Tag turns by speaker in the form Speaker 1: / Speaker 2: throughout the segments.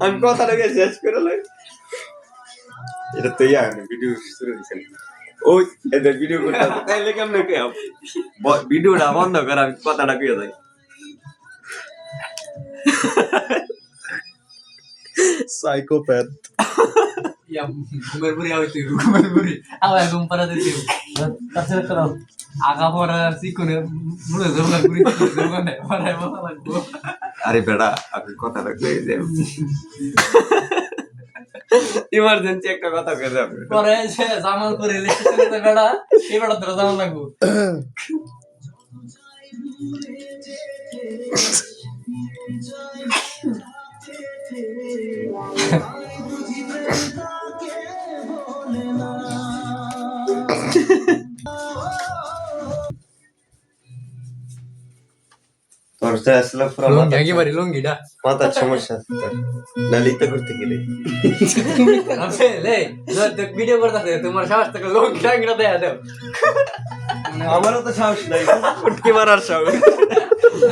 Speaker 1: আমি কথাটাকে শেষ করে লাই। এটা তো ভিডিও শুরু হয়েছে। ওই এদের ভিডিও করতে হবে তাইলে কেমনে কে ভিডিওটা বন্ধ কর, আমি কথাটা কইয়া যাই।
Speaker 2: সাইকোপ্যাথ।
Speaker 3: ঘুমের বুড়ি হইতে ঘুমের বুড়ি আবার ঘুম পাড়া দিতে তাছাড়া তো আগা পড়া চিকনে মুড়ে জমা ঘুরি জমা পড়ায় ভালো লাগবো।
Speaker 1: আরে বেড়া আমি কথাটা কই যে ইমার্জেন্সি একটা কথা কই যাবে
Speaker 3: পরে সে জামাল করে লেখতে বেড়া এই বেড়া তোরা জামাল লাগবো।
Speaker 1: তোর তো আসলে পুরো
Speaker 3: লঙ্গি একেবারে লঙ্গিটা
Speaker 1: মাথার সমস্যা আছে তোর, না লিখতে করতে গেলে
Speaker 3: আছে লে দেখ ভিডিও করতে তোমার সাহস থেকে লঙ্গি টাঙ্গিটা দেয়া দাও।
Speaker 1: আমারও তো সাহস নাই উঠকে মারার সাহস।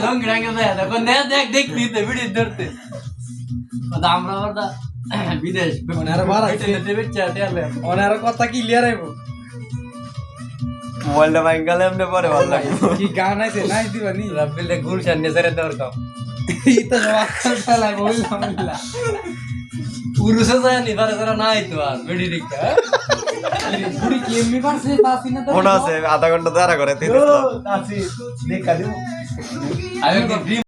Speaker 3: লঙ্গি টাঙ্গিটা দেয়া দাও কোন দেখ দেখলি তো ভিডিও ধরতে ওটা আমরা ওটা বিদেশ
Speaker 2: ওনারা বাড়া
Speaker 3: টিভি চ্যাট এলে
Speaker 2: ওনারা কথা কি ক্লিয়ার আইব।
Speaker 1: মোবাইলটা ভাঙালে এমনি পরে ভালো লাগে।
Speaker 2: কি গান আছে নাই দিবানি
Speaker 3: রাব্বিলে গুলশান নেজারে দরকার
Speaker 2: এই তো ওয়াক্কাল ফেলা বললাম না।
Speaker 3: পুরুষে যায় নি বারে যারা নাই তো আর ভিডিও দেখতে
Speaker 2: বুড়ি কি এমনি পারছে তাসি না তো
Speaker 1: মনে আছে আধা ঘন্টা দাঁড়া করে
Speaker 2: তাসি দেখা দিও
Speaker 3: আমি